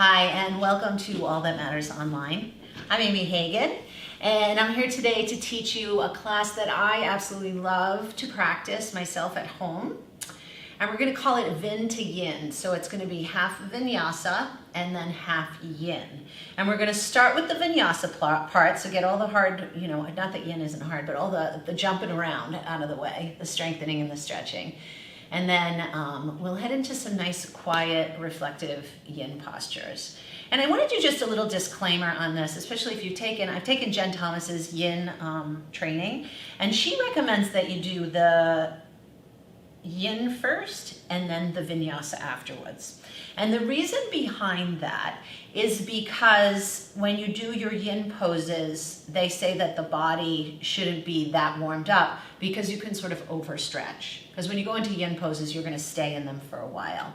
Hi, and welcome to All That Matters Online. I'm Amy Hagan, and I'm here today to teach you a class that I absolutely love to practice myself at home. And we're going to call it Vin to Yin. So it's going to be half vinyasa and then half yin. And we're going to start with the vinyasa part, so get all the hard, not that yin isn't hard, but all the jumping around out of the way, the strengthening and the stretching. And then we'll head into some nice, quiet, reflective yin postures. And I want to do just a little disclaimer on this, especially if I've taken Jen Thomas's yin training, and she recommends that you do the yin first and then the vinyasa afterwards. And the reason behind that is because when you do your yin poses, they say that the body shouldn't be that warmed up because you can sort of overstretch. Because when you go into yin poses, you're going to stay in them for a while.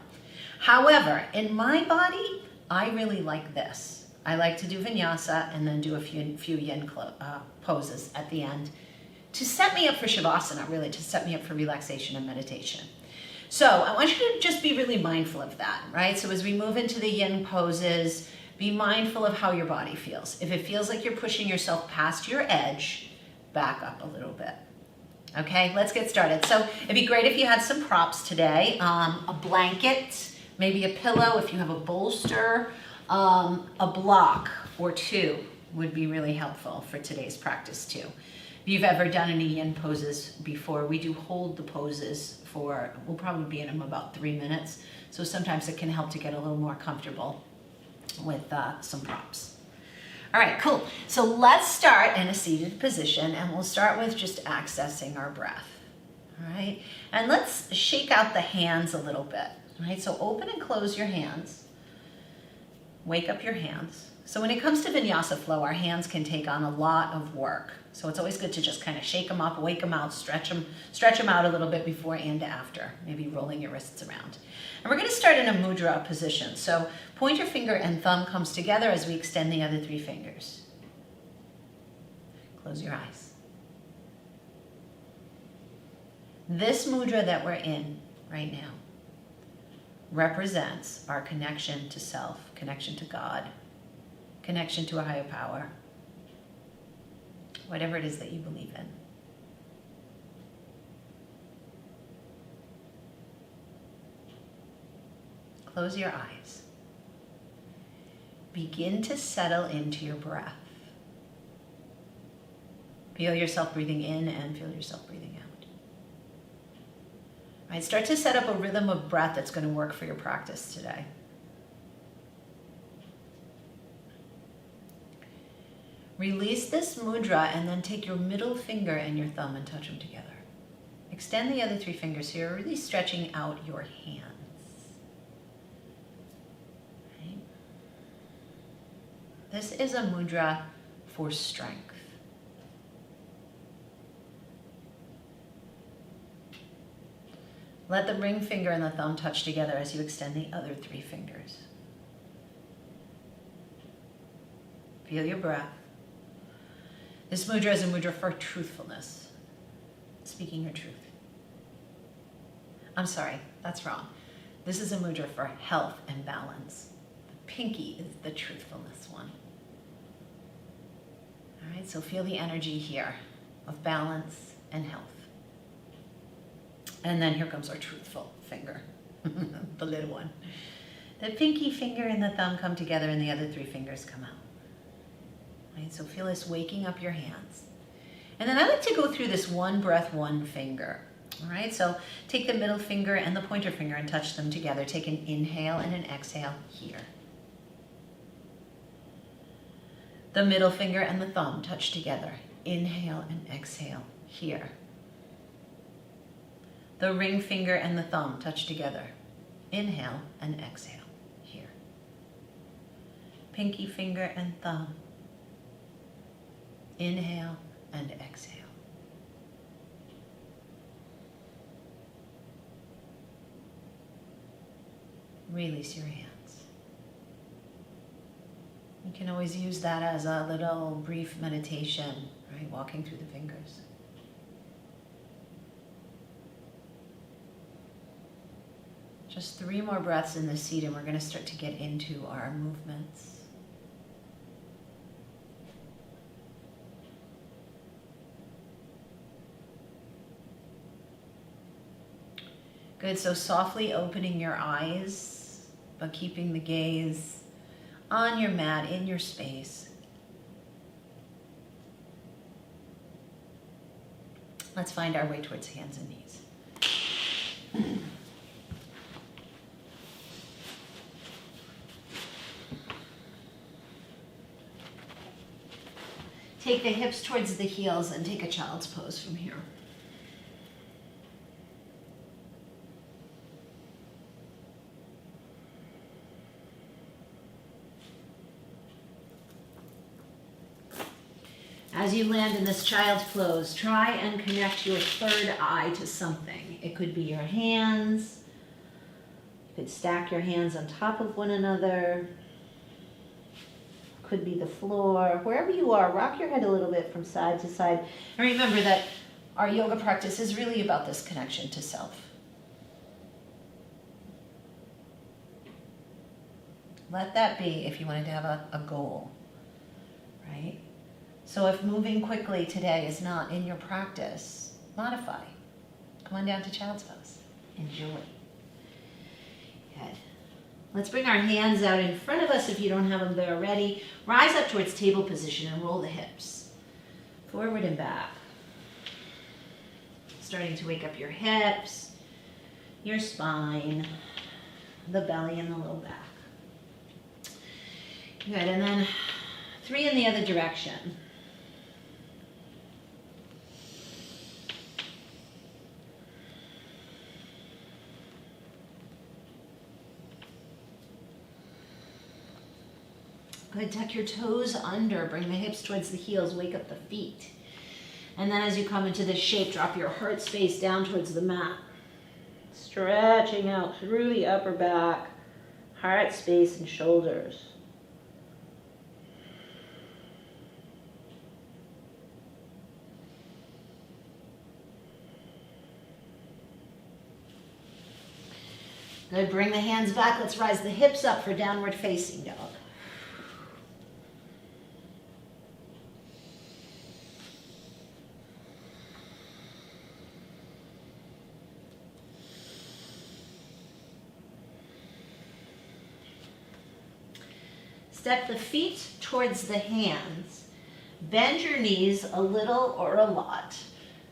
However, in my body, I really like this. I like to do vinyasa and then do a few yin poses at the end to set me up for Shavasana, really, to set me up for relaxation and meditation. So I want you to just be really mindful of that, right? So as we move into the yin poses, be mindful of how your body feels. If it feels like you're pushing yourself past your edge, back up a little bit. Okay, let's get started. So it'd be great if you had some props today. A blanket, maybe a pillow, if you have a bolster, a block or two would be really helpful for today's practice too. If you've ever done any yin poses before, we do hold the poses we'll probably be in them about 3 minutes. So sometimes it can help to get a little more comfortable with some props. All right, cool. So let's start in a seated position, and we'll start with just accessing our breath. All right, and let's shake out the hands a little bit. All right, so open and close your hands. Wake up your hands. So when it comes to vinyasa flow, our hands can take on a lot of work. So it's always good to just kind of shake them up, wake them out, stretch them out a little bit before and after, maybe rolling your wrists around. And we're going to start in a mudra position. So pointer finger and thumb comes together as we extend the other 3 fingers. Close your eyes. This mudra that we're in right now represents our connection to self, connection to God, connection to a higher power, whatever it is that you believe in. Close your eyes. Begin to settle into your breath. Feel yourself breathing in and feel yourself breathing out. All right, start to set up a rhythm of breath that's going to work for your practice today. Release this mudra and then take your middle finger and your thumb and touch them together. Extend the other 3 fingers here, really stretching out your hands. Right. This is a mudra for strength. Let the ring finger and the thumb touch together as you extend the other 3 fingers. Feel your breath. This mudra is a mudra for truthfulness, speaking your truth. I'm sorry, that's wrong. This is a mudra for health and balance. The pinky is the truthfulness one. All right, so feel the energy here of balance and health. And then here comes our truthful finger, the little one. The pinky finger and the thumb come together and the other 3 fingers come out. Right, so feel this waking up your hands. And then I like to go through this one breath, one finger. All right, so take the middle finger and the pointer finger and touch them together. Take an inhale and an exhale here. The middle finger and the thumb touch together. Inhale and exhale here. The ring finger and the thumb touch together. Inhale and exhale here. Pinky finger and thumb. Inhale and exhale. Release your hands. You can always use that as a little brief meditation, right? Walking through the fingers. Just 3 more breaths in the seat and we're going to start to get into our movements. Good, so softly opening your eyes, but keeping the gaze on your mat, in your space. Let's find our way towards hands and knees. Take the hips towards the heels and take a child's pose from here. As you land in this child's pose, try and connect your third eye to something. It could be your hands. You could stack your hands on top of one another. Could be the floor. Wherever you are, rock your head a little bit from side to side. And remember that our yoga practice is really about this connection to self. Let that be if you wanted to have a goal, right? So if moving quickly today is not in your practice, modify. Come on down to child's pose. Enjoy. Good. Let's bring our hands out in front of us if you don't have them there already. Rise up towards table position and roll the hips. Forward and back. Starting to wake up your hips, your spine, the belly and the low back. Good, and then 3 in the other direction. Good, tuck your toes under, bring the hips towards the heels, wake up the feet. And then as you come into this shape, drop your heart space down towards the mat. Stretching out through the upper back, heart space and shoulders. Good, bring the hands back. Let's rise the hips up for downward facing dog. Step the feet towards the hands. Bend your knees a little or a lot.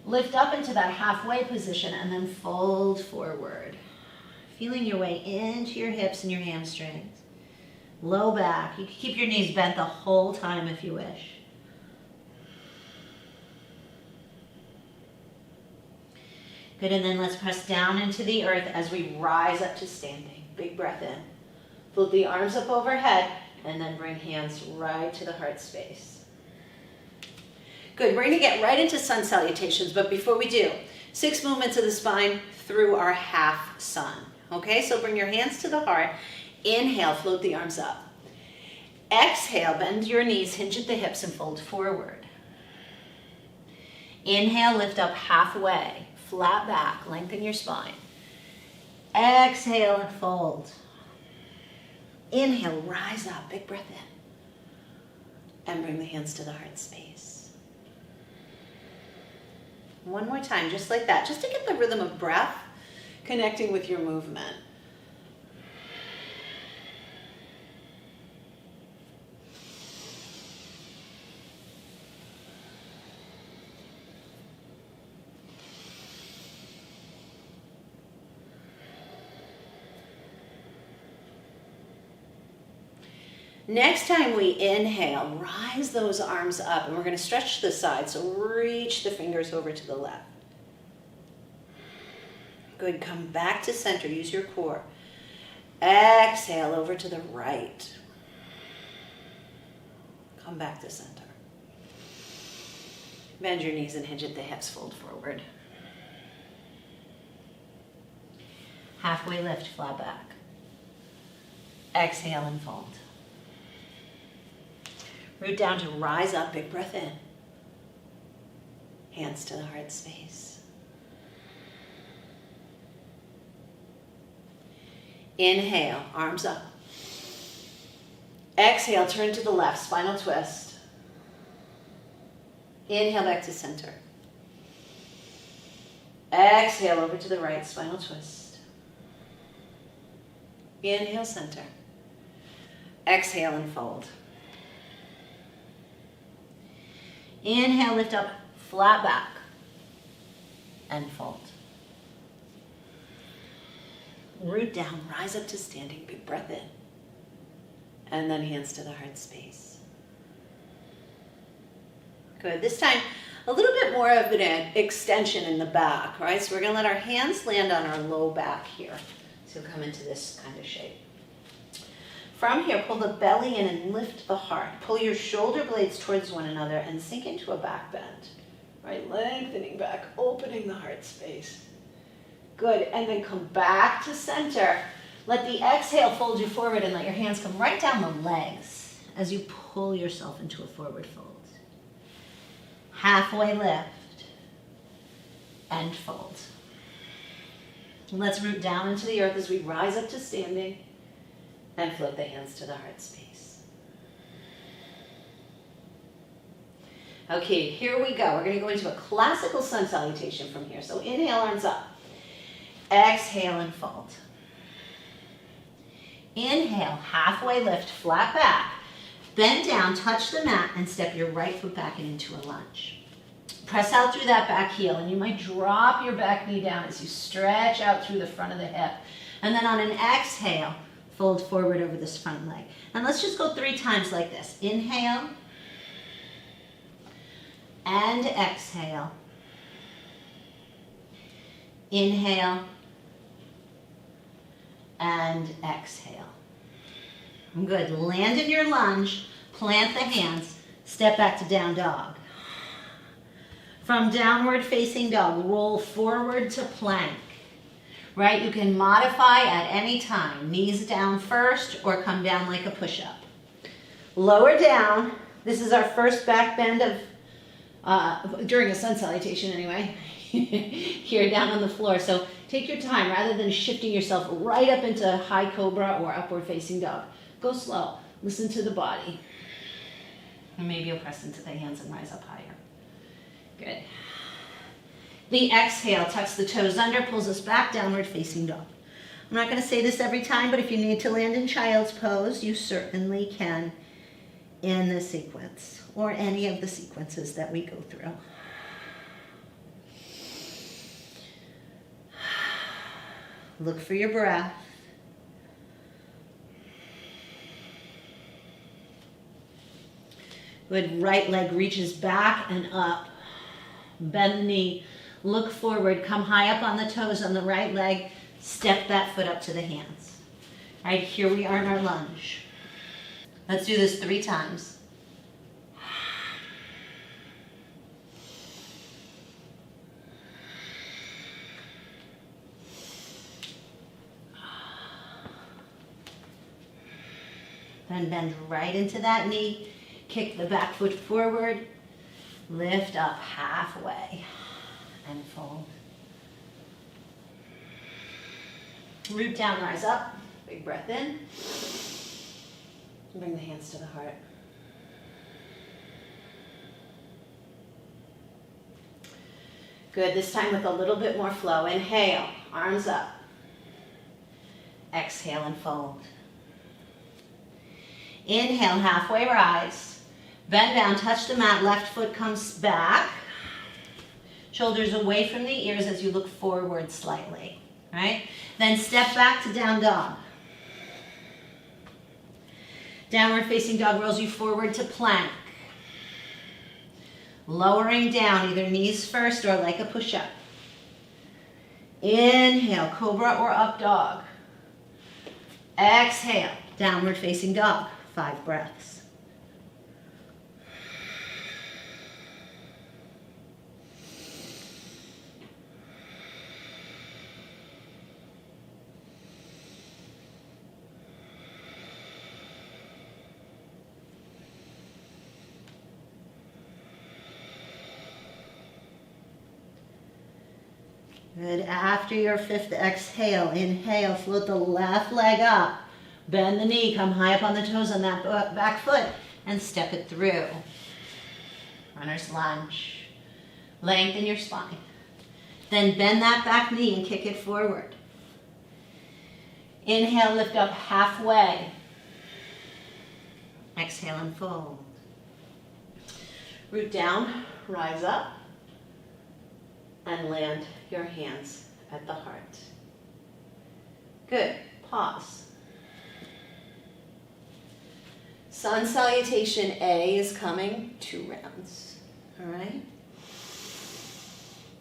Lift up into that halfway position and then fold forward. Feeling your way into your hips and your hamstrings. Low back. You can keep your knees bent the whole time if you wish. Good, and then let's press down into the earth as we rise up to standing. Big breath in. Float the arms up overhead. And then bring hands right to the heart space. Good, we're gonna get right into sun salutations, but before we do, 6 movements of the spine through our half sun. Okay, so bring your hands to the heart. Inhale, float the arms up. Exhale, bend your knees, hinge at the hips and fold forward. Inhale, lift up halfway, flat back, lengthen your spine. Exhale and fold. Inhale, rise up, big breath in. And bring the hands to the heart space. One more time, just like that, just to get the rhythm of breath connecting with your movement. Next time we inhale, rise those arms up and we're going to stretch the side, so reach the fingers over to the left. Good, come back to center, use your core. Exhale over to the right. Come back to center. Bend your knees and hinge at the hips, fold forward. Halfway lift, flat back. Exhale and fold. Root down to rise up, big breath in. Hands to the heart space. Inhale, arms up. Exhale, turn to the left, spinal twist. Inhale back to center. Exhale over to the right, spinal twist. Inhale, center. Exhale and fold. Inhale, lift up, flat back, and fold. Root down, rise up to standing, big breath in. And then hands to the heart space. Good. This time, a little bit more of an extension in the back, right? So we're going to let our hands land on our low back here. So come into this kind of shape. From here, pull the belly in and lift the heart. Pull your shoulder blades towards one another and sink into a back bend, right? Lengthening back, opening the heart space. Good. And then come back to center. Let the exhale fold you forward and let your hands come right down the legs as you pull yourself into a forward fold. Halfway lift and fold. Let's root down into the earth as we rise up to standing and float the hands to the heart space. Okay, here we go. We're going to go into a classical sun salutation from here. So inhale, arms up. Exhale and fold. Inhale, halfway lift, flat back. Bend down, touch the mat, and step your right foot back and into a lunge. Press out through that back heel, and you might drop your back knee down as you stretch out through the front of the hip. And then on an exhale, fold forward over this front leg. And let's just go 3 times like this. Inhale, and exhale. Inhale, and exhale. Good. Land in your lunge, plant the hands, step back to down dog. From downward facing dog, roll forward to plank. Right? You can modify at any time. Knees down first or come down like a push-up. Lower down. This is our first back bend of, during a sun salutation anyway, here down on the floor. So take your time rather than shifting yourself right up into high cobra or upward facing dog. Go slow. Listen to the body. And maybe you'll press into the hands and rise up higher. Good. The exhale tucks the toes under, pulls us back, downward facing dog. I'm not going to say this every time, but if you need to land in child's pose, you certainly can in this sequence or any of the sequences that we go through. Look for your breath. Good. Right leg reaches back and up. Bend the knee. Look forward. Come high up on the toes on the right leg. Step that foot up to the hands. All right, here we are in our lunge. Let's do this 3 times. Then bend right into that knee. Kick the back foot forward. Lift up halfway and fold. Root down, rise up. Big breath in. Bring the hands to the heart. Good. This time with a little bit more flow. Inhale, arms up. Exhale and fold. Inhale, halfway rise. Bend down, touch the mat, left foot comes back. Shoulders away from the ears as you look forward slightly, right? Then step back to down dog. Downward facing dog rolls you forward to plank. Lowering down, either knees first or like a push-up. Inhale, cobra or up dog. Exhale, downward facing dog. 5 breaths. Good. After your fifth exhale, inhale, float the left leg up. Bend the knee, come high up on the toes on that back foot, and step it through. Runner's lunge. Lengthen your spine. Then bend that back knee and kick it forward. Inhale, lift up halfway. Exhale and fold. Root down, rise up, and land your hands at the heart. Good. Pause. Sun salutation A is coming, 2 rounds. All right?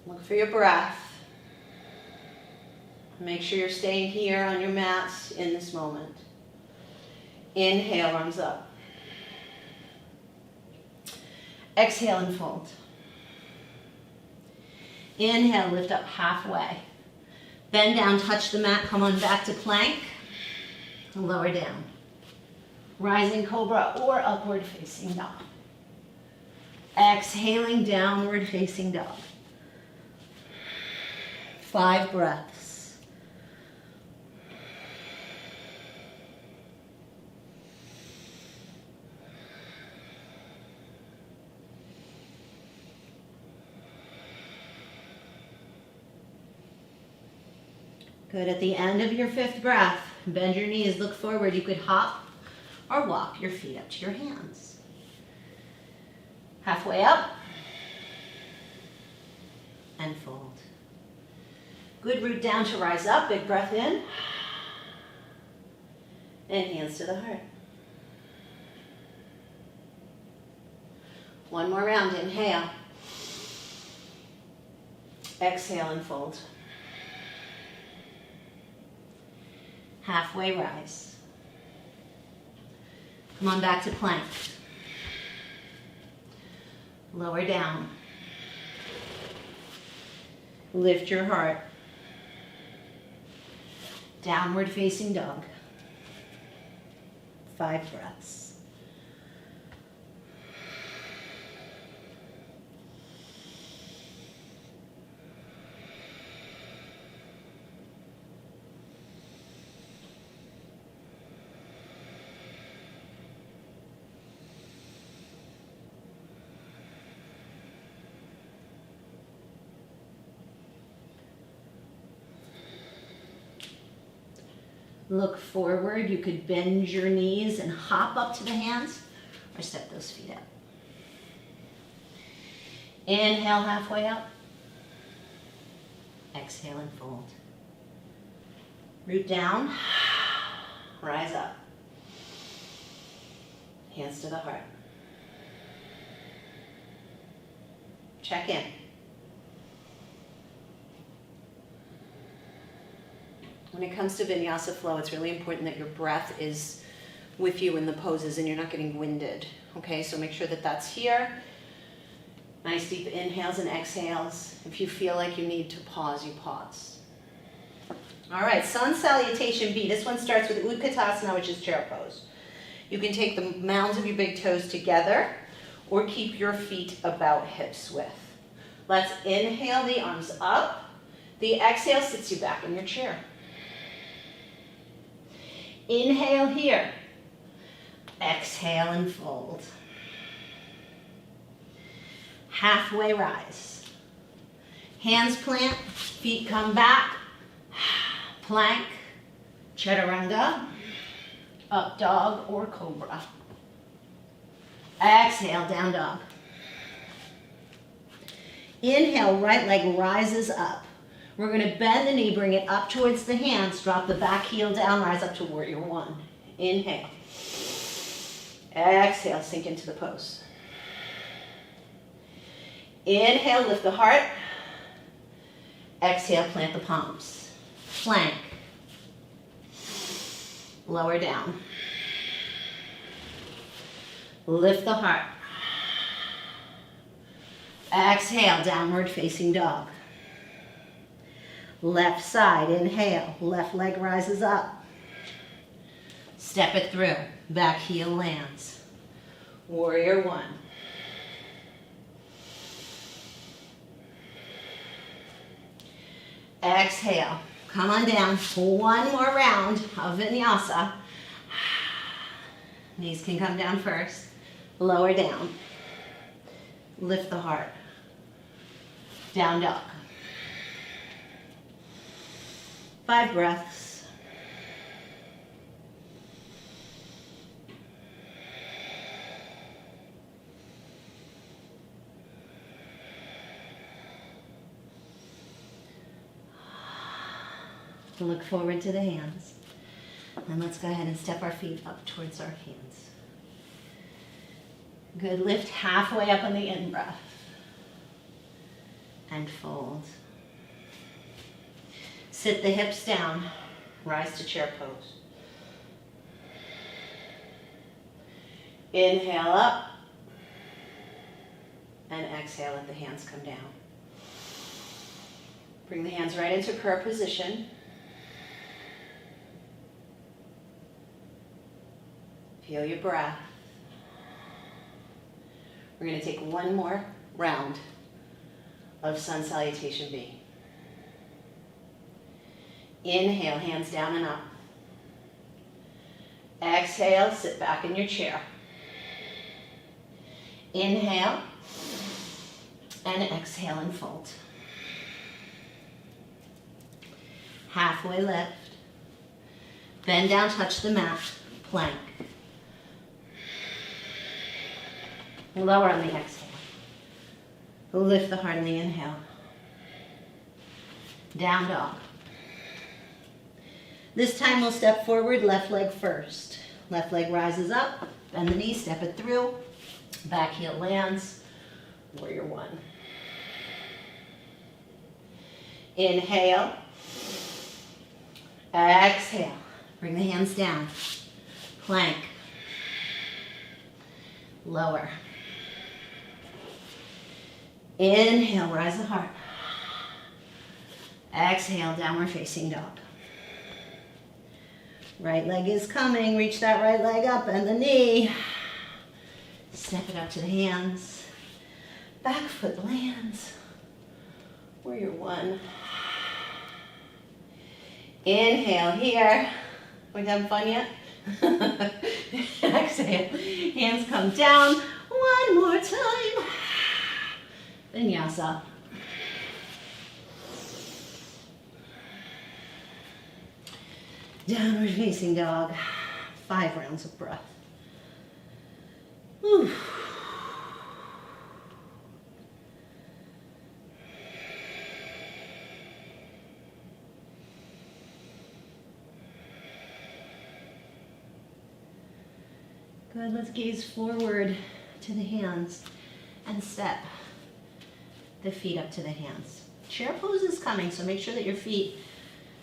Look for your breath. Make sure you're staying here on your mats in this moment. Inhale, arms up. Exhale and fold. Inhale, lift up halfway. Bend down, touch the mat, come on back to plank. Lower down. Rising cobra or upward facing dog. Exhaling, downward facing dog. 5 breaths. Good. At the end of your 5th breath, bend your knees, look forward. You could hop or walk your feet up to your hands. Halfway up and fold. Good. Root down to rise up. Big breath in. And hands to the heart. One more round. Inhale. Exhale and fold. Halfway rise. Come on back to plank. Lower down. Lift your heart. Downward facing dog. 5 breaths. Look forward. You could bend your knees and hop up to the hands or step those feet up. Inhale, halfway up. Exhale and fold. Root down. Rise up. Hands to the heart. Check in. When it comes to vinyasa flow, it's really important that your breath is with you in the poses and you're not getting winded. Okay, so make sure that that's here. Nice deep inhales and exhales. If you feel like you need to pause, you pause. All right, sun salutation B. This one starts with Utkatasana, which is chair pose. You can take the mounds of your big toes together or keep your feet about hips width. Let's inhale the arms up. The exhale sits you back in your chair. Inhale here. Exhale and fold. Halfway rise. Hands plant, feet come back. Plank, chaturanga, up dog or cobra. Exhale, down dog. Inhale, right leg rises up. We're going to bend the knee, bring it up towards the hands, drop the back heel down, rise up to warrior one. Inhale. Exhale, sink into the pose. Inhale, lift the heart. Exhale, plant the palms. Plank. Lower down. Lift the heart. Exhale, downward facing dog. Left side, inhale, left leg rises up. Step it through, back heel lands. Warrior one. Exhale. Come on down. One more round of vinyasa. Knees can come down first. Lower down. Lift the heart. Down dog. 5 breaths. Look forward to the hands. And let's go ahead and step our feet up towards our hands. Good. Lift halfway up on the in-breath. And fold. Sit the hips down. Rise to chair pose. Inhale up. And exhale, let the hands come down. Bring the hands right into prayer position. Feel your breath. We're going to take one more round of sun salutation V. Inhale, hands down and up. Exhale, sit back in your chair. Inhale, and exhale and fold. Halfway lift. Bend down, touch the mat, plank. Lower on the exhale. Lift the heart on the inhale. Down dog. This time we'll step forward, left leg first. Left leg rises up, bend the knee, step it through. Back heel lands, warrior one. Inhale. Exhale. Bring the hands down. Plank. Lower. Inhale, rise the heart. Exhale, downward facing dog. Right leg is coming. Reach that right leg up and the knee. Step it up to the hands. Back foot lands. Warrior one. Inhale here. We having fun yet? Exhale. Hands come down. One more time. Vinyasa. Downward facing dog. 5 rounds of breath. Whew. Good, let's gaze forward to the hands and step the feet up to the hands. Chair pose is coming, so make sure that your feet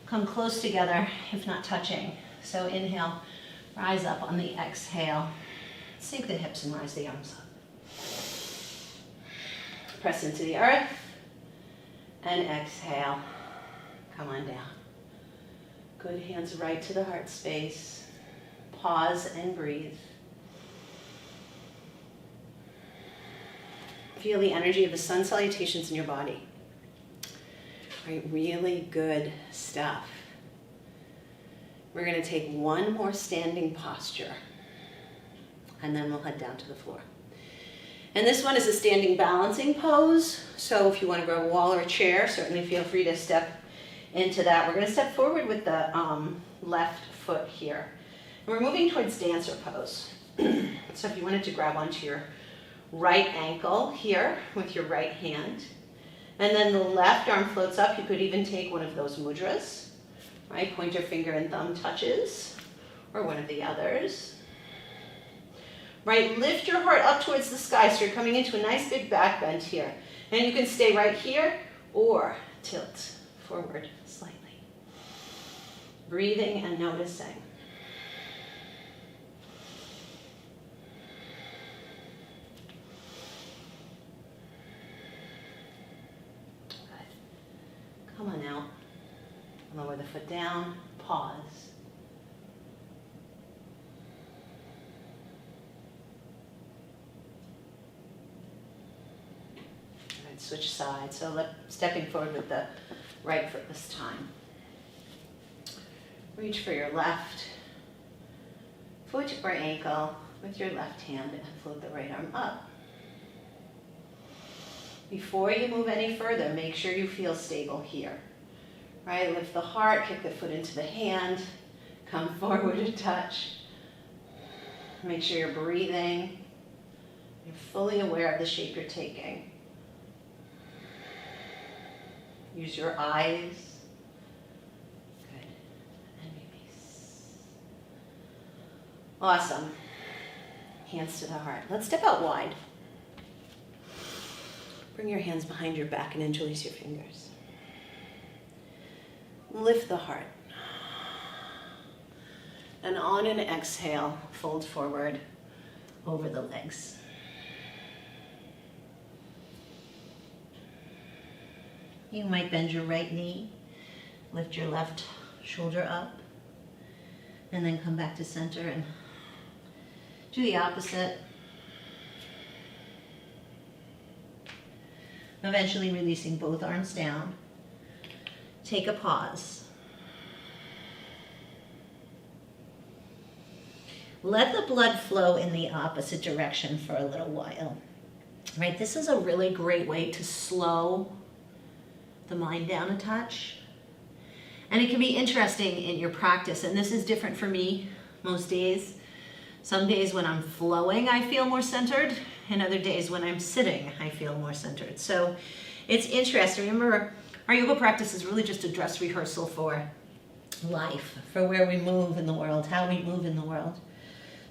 come close together, if not touching. So inhale, rise up on the exhale. Sink the hips and rise the arms up. Press into the earth and exhale. Come on down. Good, hands right to the heart space. Pause and breathe. Feel the energy of the sun salutations in your body. Right, really good stuff. We're going to take one more standing posture, and then we'll head down to the floor. And this one is a standing balancing pose, so if you want to grab a wall or a chair, certainly feel free to step into that. We're going to step forward with the left foot here. And we're moving towards dancer pose. So if you wanted to grab onto your right ankle here with your right hand, and then the left arm floats up. You could even take one of those mudras, right? Pointer finger and thumb touches, or one of the others. Right, lift your heart up towards the sky, so you're coming into a nice big back bend here. And you can stay right here, or tilt forward slightly. Breathing and noticing. Come on out. Lower the foot down. Pause. All right, switch sides. So stepping forward with the right foot this time. Reach for your left foot or ankle with your left hand and float the right arm up. Before you move any further, make sure you feel stable here. Right, lift the heart, kick the foot into the hand, come forward a touch. Make sure you're breathing. You're fully aware of the shape you're taking. Use your eyes. Good. And release. Awesome. Hands to the heart. Let's step out wide. Bring your hands behind your back and interlace your fingers. Lift the heart. And on an exhale, fold forward over the legs. You might bend your right knee, lift your left shoulder up, and then come back to center and do the opposite. Eventually releasing both arms down. Take a pause. Let the blood flow in the opposite direction for a little while. Right? This is a really great way to slow the mind down a touch. And it can be interesting in your practice, and this is different for me most days. Some days when I'm flowing, I feel more centered, and other days when I'm sitting, I feel more centered. So it's interesting. Remember, our yoga practice is really just a dress rehearsal for life, for where we move in the world, how we move in the world.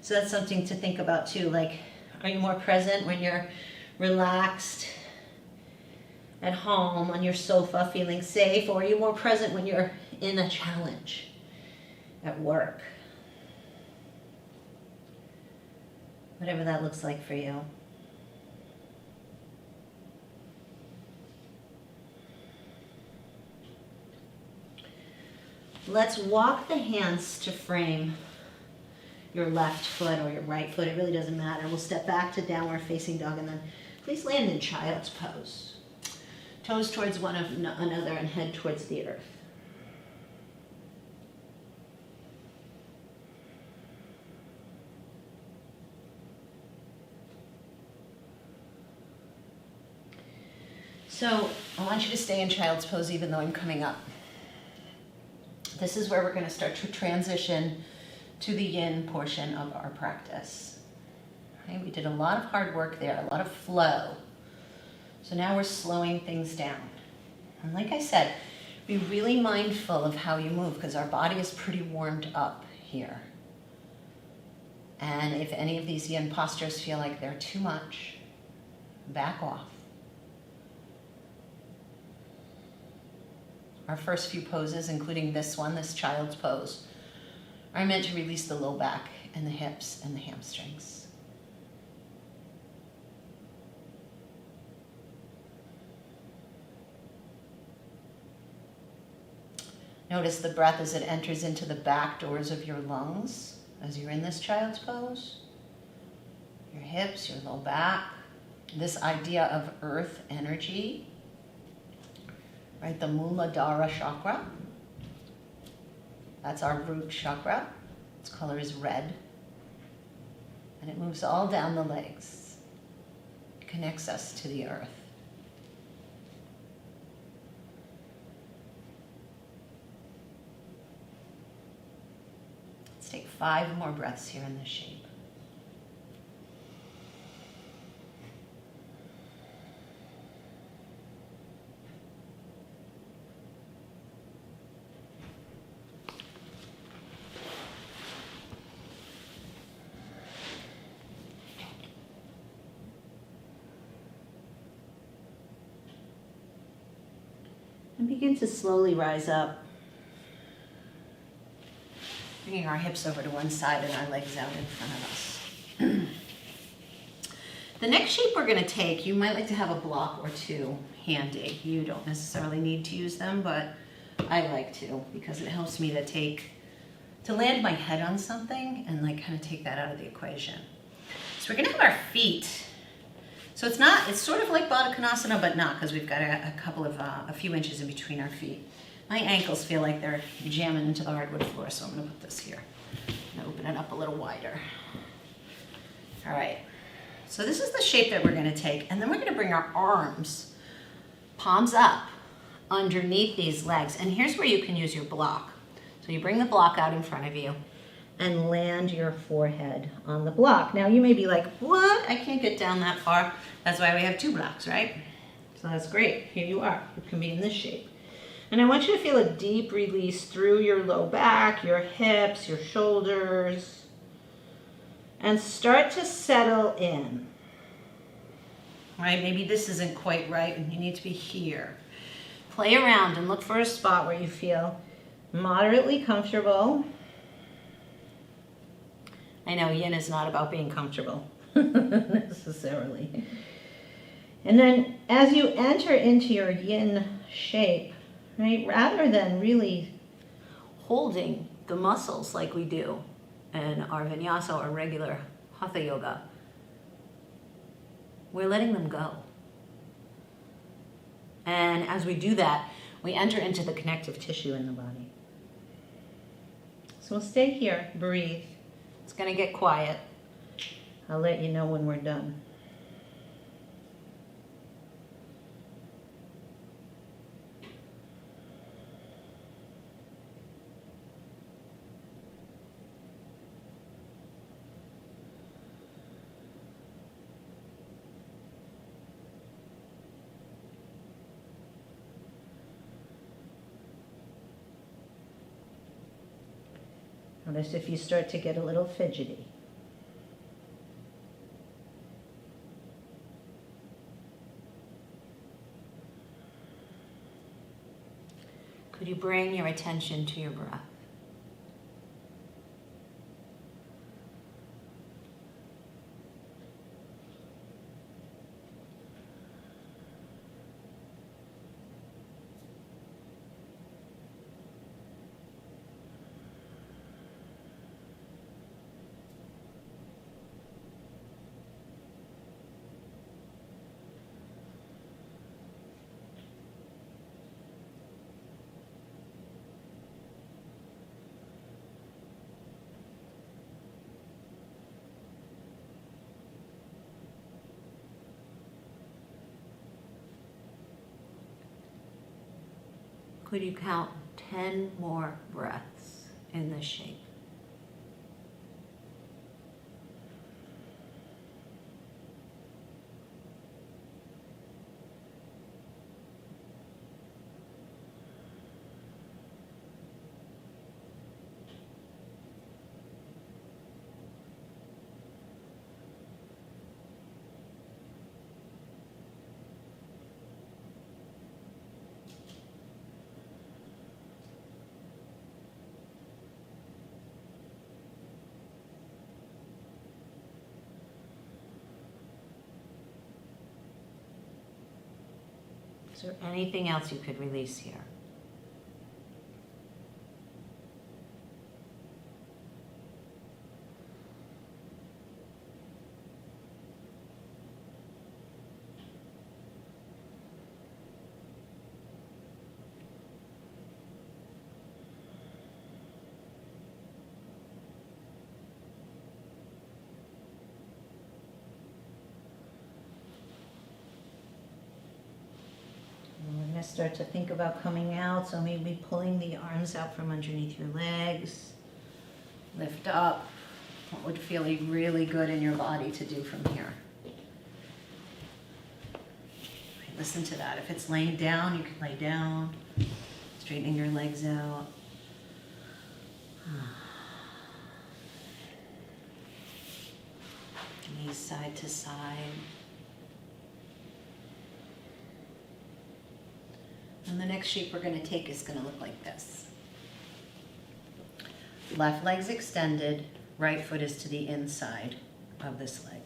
So that's something to think about too. Like, are you more present when you're relaxed at home on your sofa feeling safe, or are you more present when you're in a challenge at work? Whatever that looks like for you. Let's walk the hands to frame your left foot or your right foot. It really doesn't matter. We'll step back to downward facing dog, and then please land in child's pose. Toes towards one another and head towards the earth. So I want you to stay in child's pose even though I'm coming up. This is where we're going to start to transition to the yin portion of our practice. Okay, we did a lot of hard work there, a lot of flow. So now we're slowing things down. And like I said, be really mindful of how you move because our body is pretty warmed up here. And if any of these yin postures feel like they're too much, back off. Our first few poses, including this one, this child's pose, are meant to release the low back and the hips and the hamstrings. Notice the breath as it enters into the back doors of your lungs as you're in this child's pose. Your hips, your low back, this idea of earth energy. Right, the Muladhara chakra. That's our root chakra. Its color is red. And it moves all down the legs. It connects us to the earth. Let's take 5 more breaths here in this shape. And begin to slowly rise up, bringing our hips over to one side and our legs out in front of us. The next shape we're going to take, you might like to have a block or two handy. You don't necessarily need to use them, but I like to because it helps me to land my head on something and like kind of take that out of the equation. So we're going to have our feet So it's sort of like Baddha Konasana, but not, because we've got a few inches in between our feet. My ankles feel like they're jamming into the hardwood floor, so I'm gonna put this here. I'm gonna open it up a little wider. All right, so this is the shape that we're gonna take, and then we're gonna bring our arms, palms up, underneath these legs. And here's where you can use your block. So you bring the block out in front of you and land your forehead on the block. Now you may be like, what? I can't get down that far. That's why we have 2 blocks, right? So that's great. Here you are. You can be in this shape. And I want you to feel a deep release through your low back, your hips, your shoulders, and start to settle in. Right? Maybe this isn't quite right and you need to be here. Play around and look for a spot where you feel moderately comfortable. I know yin is not about being comfortable necessarily. And then as you enter into your yin shape, right, rather than really holding the muscles like we do in our vinyasa or regular hatha yoga, we're letting them go. And as we do that, we enter into the connective tissue in the body. So we'll stay here, breathe. It's gonna get quiet. I'll let you know when we're done. Notice if you start to get a little fidgety. Could you bring your attention to your breath? Could you count 10 more breaths in this shape? Is there anything else you could release here? Start to think about coming out, so maybe pulling the arms out from underneath your legs. Lift up. What would feel really good in your body to do from here? Listen to that. If it's laying down, you can lay down, straightening your legs out. Knees side to side. And the next shape we're going to take is going to look like this. Left leg's extended, right foot is to the inside of this leg.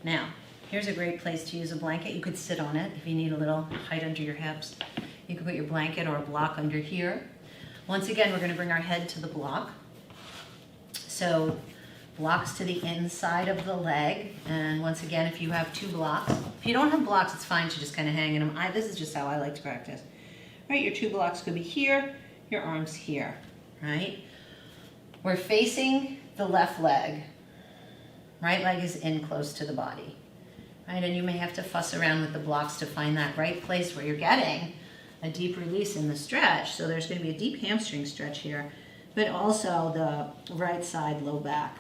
Now, here's a great place to use a blanket. You could sit on it if you need a little height under your hips. You can put your blanket or a block under here. Once again, we're going to bring our head to the block. So Blocks to the inside of the leg. And once again, if you have 2 blocks, if you don't have blocks, it's fine to just kind of hang in them. This is just how I like to practice. Right, your 2 blocks could be here, your arms here, right? We're facing the left leg. Right leg is in close to the body, right? And you may have to fuss around with the blocks to find that right place where you're getting a deep release in the stretch. So there's going to be a deep hamstring stretch here, but also the right side low back.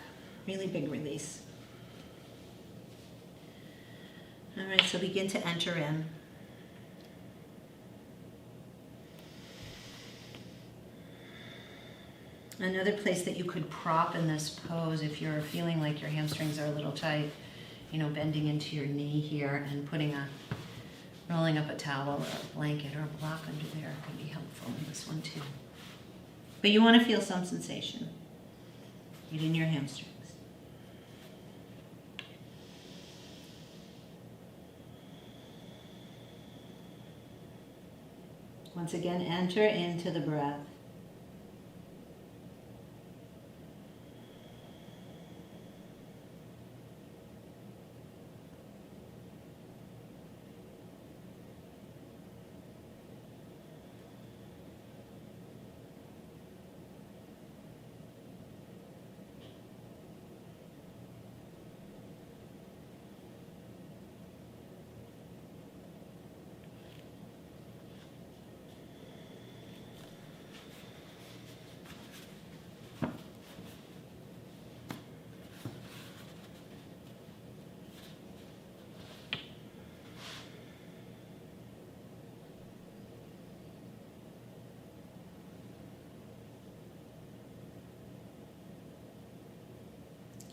Really big release. All right, so begin to enter in. Another place that you could prop in this pose if you're feeling like your hamstrings are a little tight, bending into your knee here and rolling up a towel or a blanket or a block under there could be helpful in this one too. But you want to feel some sensation in your hamstrings. Once again, enter into the breath.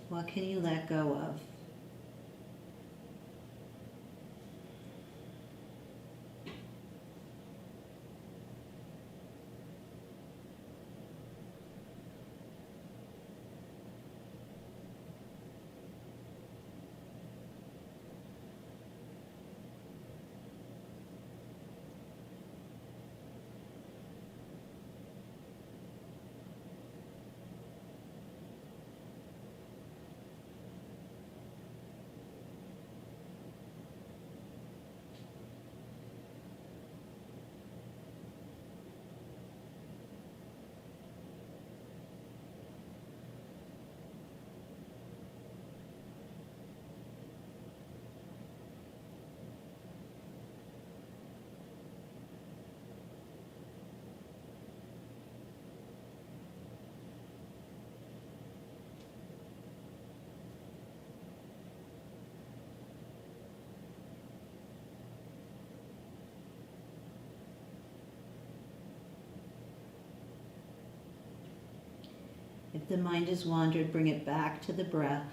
What can you let go of? If the mind has wandered, bring it back to the breath.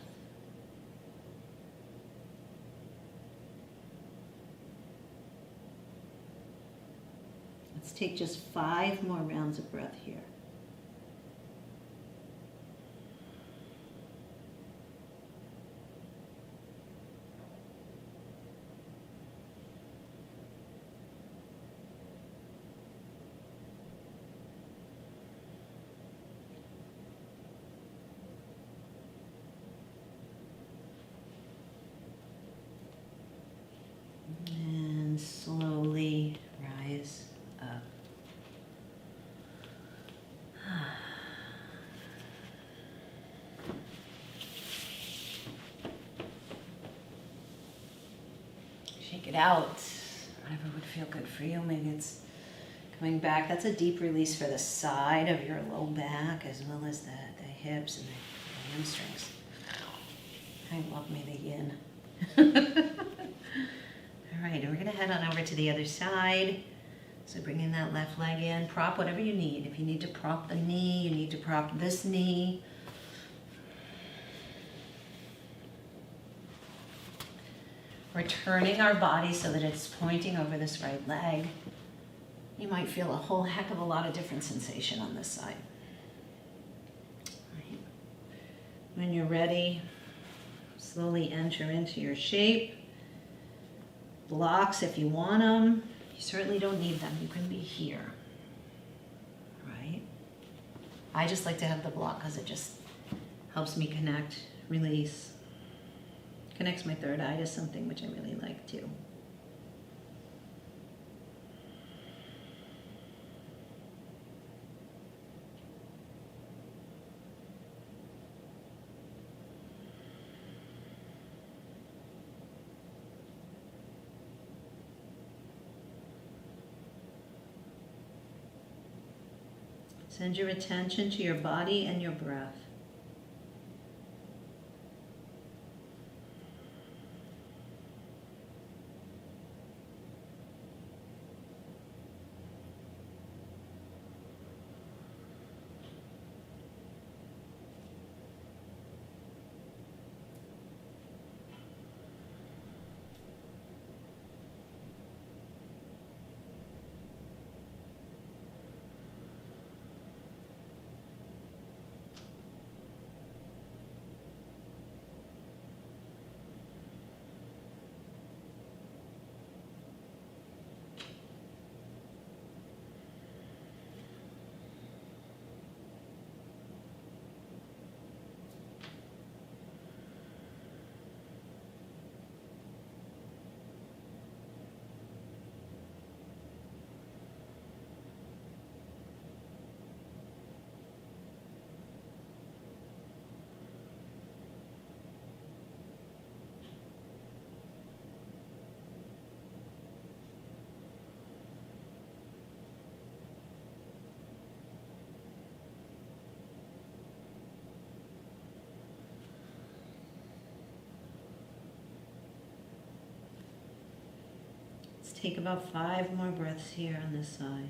Let's take just 5 more rounds of breath here. And slowly rise up. Shake it out. Whatever would feel good for you. Maybe it's coming back. That's a deep release for the side of your low back as well as the hips and the hamstrings. I love me the yin. All right, and we're going to head on over to the other side. So bringing that left leg in, prop whatever you need. If you need to prop the knee, you need to prop this knee. We're turning our body so that it's pointing over this right leg. You might feel a whole heck of a lot of different sensation on this side. Right. When you're ready, slowly enter into your shape. Blocks if you want them. You certainly don't need them. You can be here. Right? I just like to have the block because it just Helps me connect, release. Connects my third eye to something which I really like too. Send your attention to your body and your breath. Take about 5 more breaths here on this side.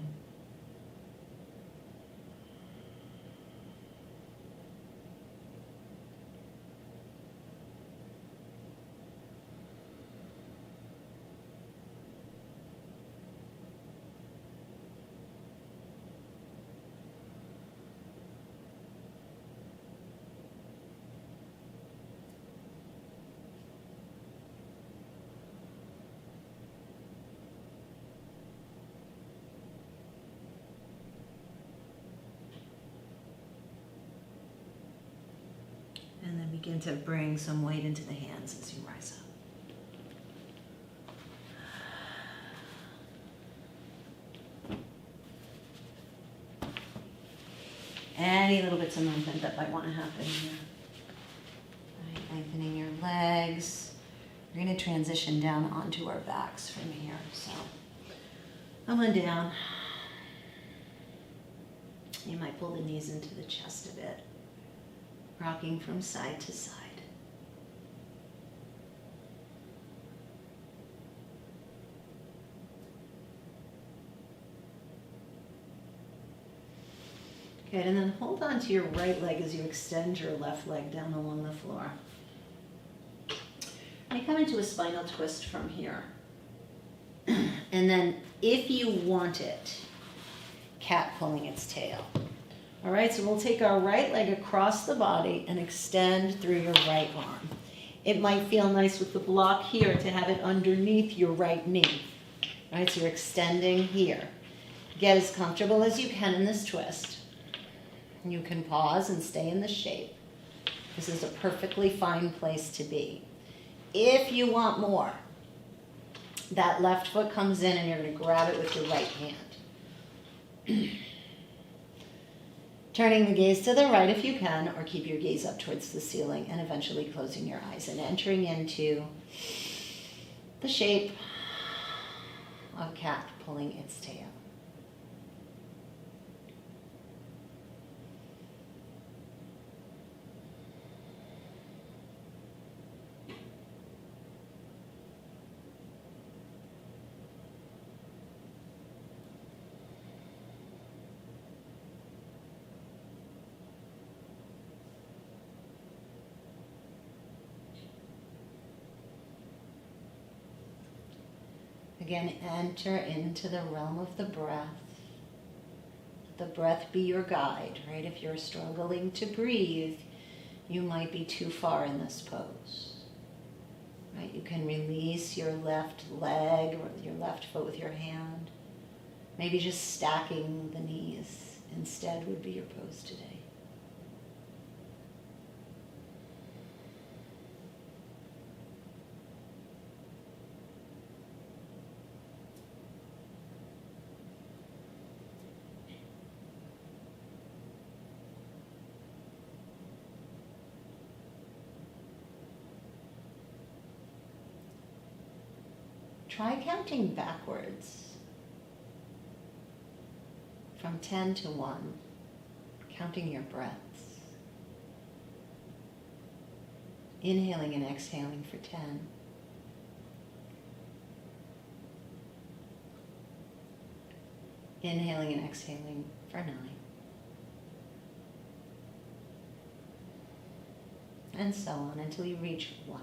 And then begin to bring some weight into the hands as you rise up. Any little bits of movement that might want to happen here. Right, lengthening your legs. We're going to transition down onto our backs from here. So, up and down. You might pull the knees into the chest a bit. Rocking from side to side. Good, and then hold on to your right leg as you extend your left leg down along the floor. And you come into a spinal twist from here. And then, if you want it, cat pulling its tail. All right, so we'll take our right leg across the body and extend through your right arm. It might feel nice with the block here to have it underneath your right knee. All right, so you're extending here. Get as comfortable as you can in this twist. You can pause and stay in the shape. This is a perfectly fine place to be. If you want more, that left foot comes in and you're going to grab it with your right hand. Turning the gaze to the right if you can, or keep your gaze up towards the ceiling and eventually closing your eyes and entering into the shape of cat pulling its tail. Again, enter into the realm of the breath. Let the breath be your guide, right? If you're struggling to breathe, you might be too far in this pose. Right? You can release your left leg or your left foot with your hand. Maybe just stacking the knees instead would be your pose today. try counting backwards from 10 to 1, counting your breaths. Inhaling and exhaling for 10. Inhaling and exhaling for 9. And so on until you reach 1.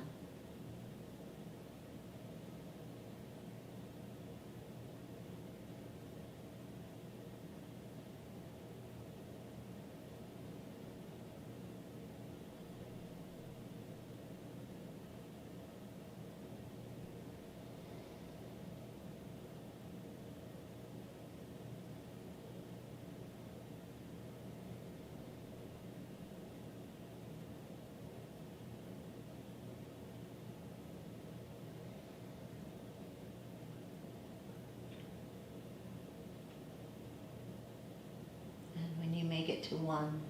Make it to 1.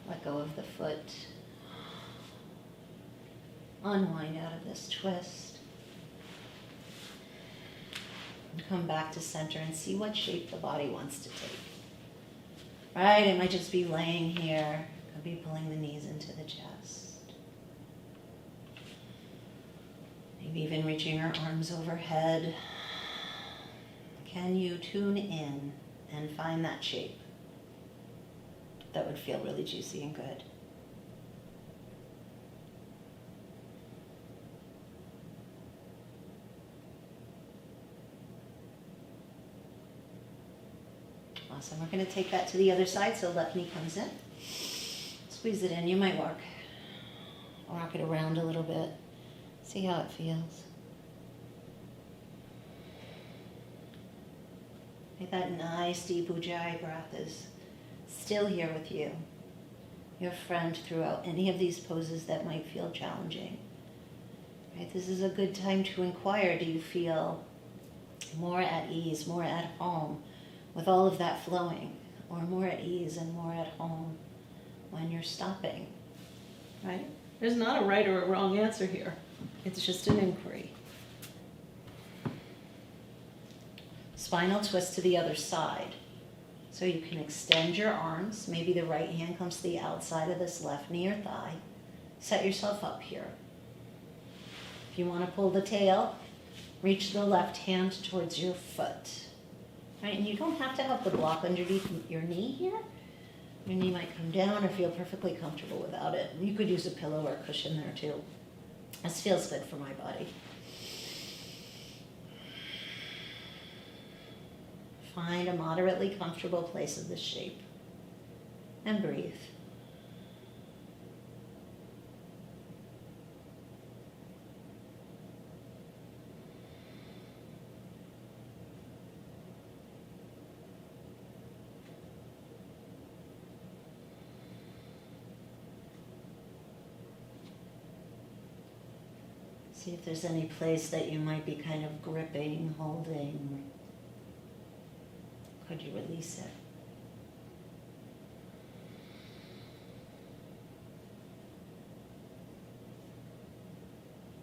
Let go of the foot. Unwind out of this twist. And come back to center and see what shape the body wants to take. Right? It might just be laying here. Could be pulling the knees into the chest. Maybe even reaching your arms overhead. Can you tune in and find that shape that would feel really juicy and good? Awesome. We're going to take that to the other side, so left knee comes in. Squeeze it in. You might rock it around a little bit. See how it feels. Make that nice deep ujjayi breath is still here with you, your friend, throughout any of these poses that might feel challenging. Right? This is a good time to inquire, do you feel more at ease, more at home with all of that flowing, or more at ease and more at home when you're stopping? Right? There's not a right or a wrong answer here. It's just an inquiry. Spinal twist to the other side. So you can extend your arms. Maybe the right hand comes to the outside of this left knee or thigh. Set yourself up here. If you want to pull the tail, reach the left hand towards your foot. Right? And you don't have to have the block underneath your knee here. Your knee might come down or feel perfectly comfortable without it. You could use a pillow or a cushion there too. This feels good for my body. Find a moderately comfortable place of this shape and breathe. See if there's any place that you might be kind of gripping, holding. Could you release it?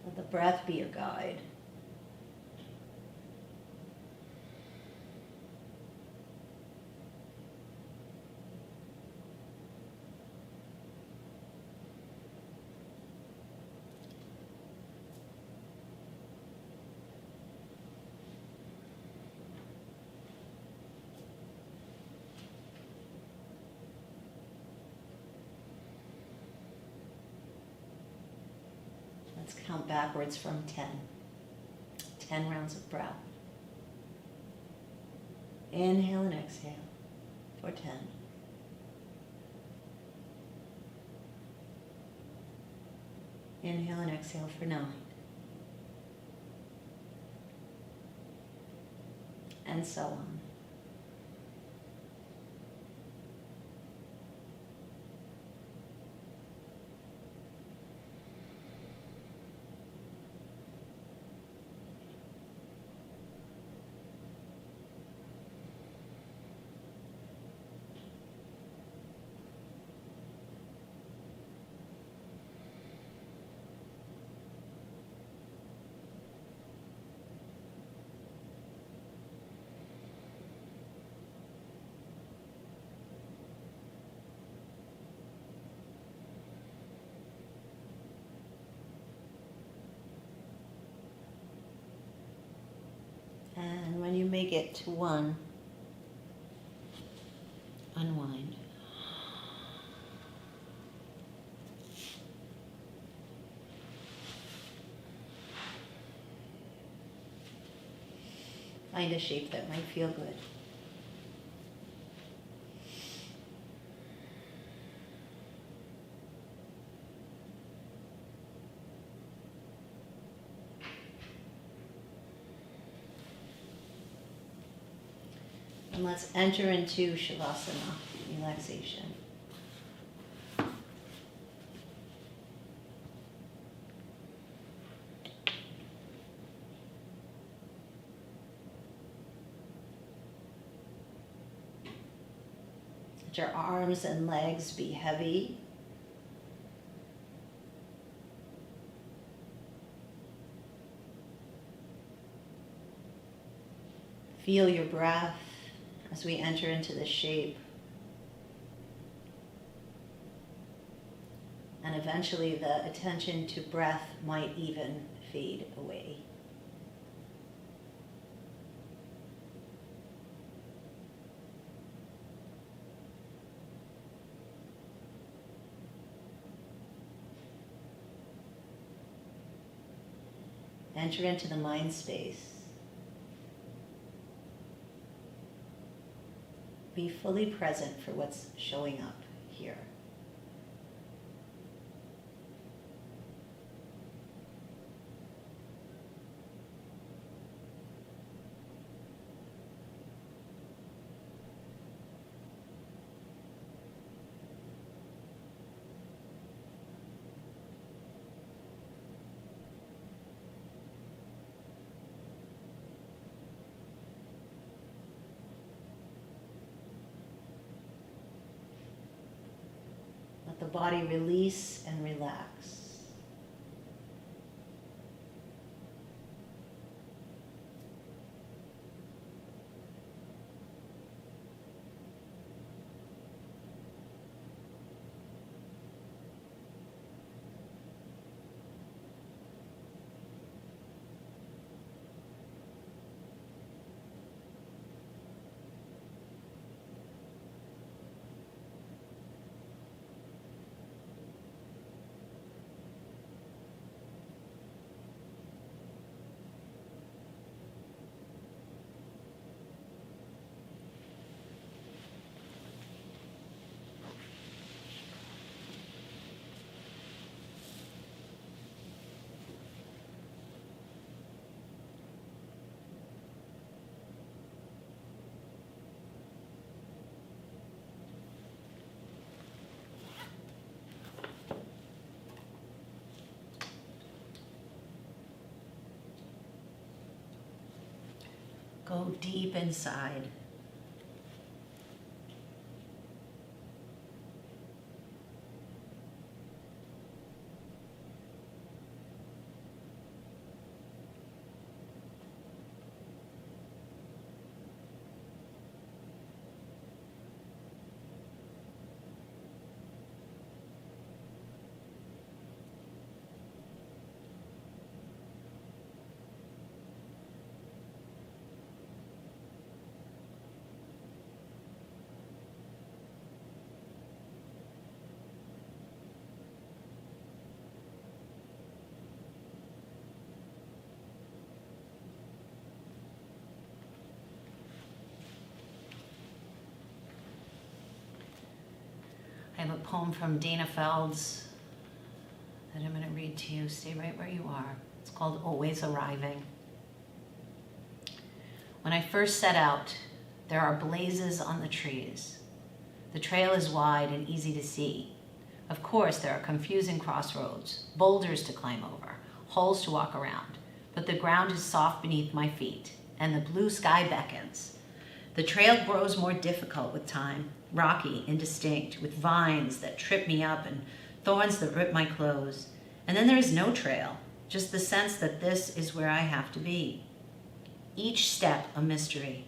Let the breath be your guide. Let's count backwards from 10. 10 rounds of breath. Inhale and exhale for 10. Inhale and exhale for 9. And so on. break it to one. Unwind. Find a shape that might feel good. And let's enter into Shavasana, relaxation. Let your arms and legs be heavy. Feel your breath as we enter into the shape. And eventually the attention to breath might even fade away. Enter into the mind space. Be fully present for what's showing up here. Let the body release and relax. Go deep inside. I have a poem from Dana Feld's that I'm going to read to you. Stay right where you are. It's called Always Arriving. When I first set out, there are blazes on the trees. The trail is wide and easy to see. Of course, there are confusing crossroads, boulders to climb over, holes to walk around, but the ground is soft beneath my feet, and the blue sky beckons. The trail grows more difficult with time, rocky, indistinct, with vines that trip me up and thorns that rip my clothes. And then there is no trail, just the sense that this is where I have to be. Each step a mystery.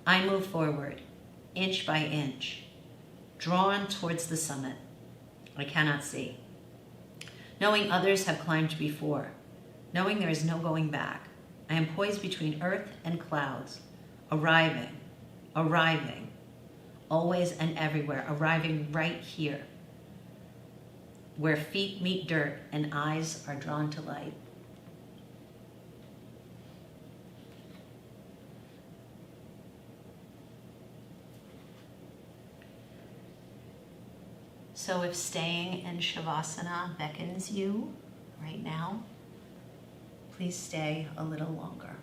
I move forward, inch by inch, drawn towards the summit. I cannot see. Knowing others have climbed before, knowing there is no going back, I am poised between earth and clouds, arriving, arriving, always and everywhere, arriving right here, where feet meet dirt and eyes are drawn to light. So if staying in Shavasana beckons you right now, please stay a little longer.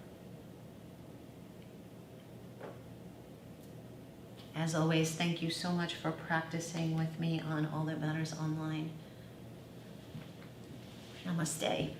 As always, thank you so much for practicing with me on All That Matters Online. Namaste.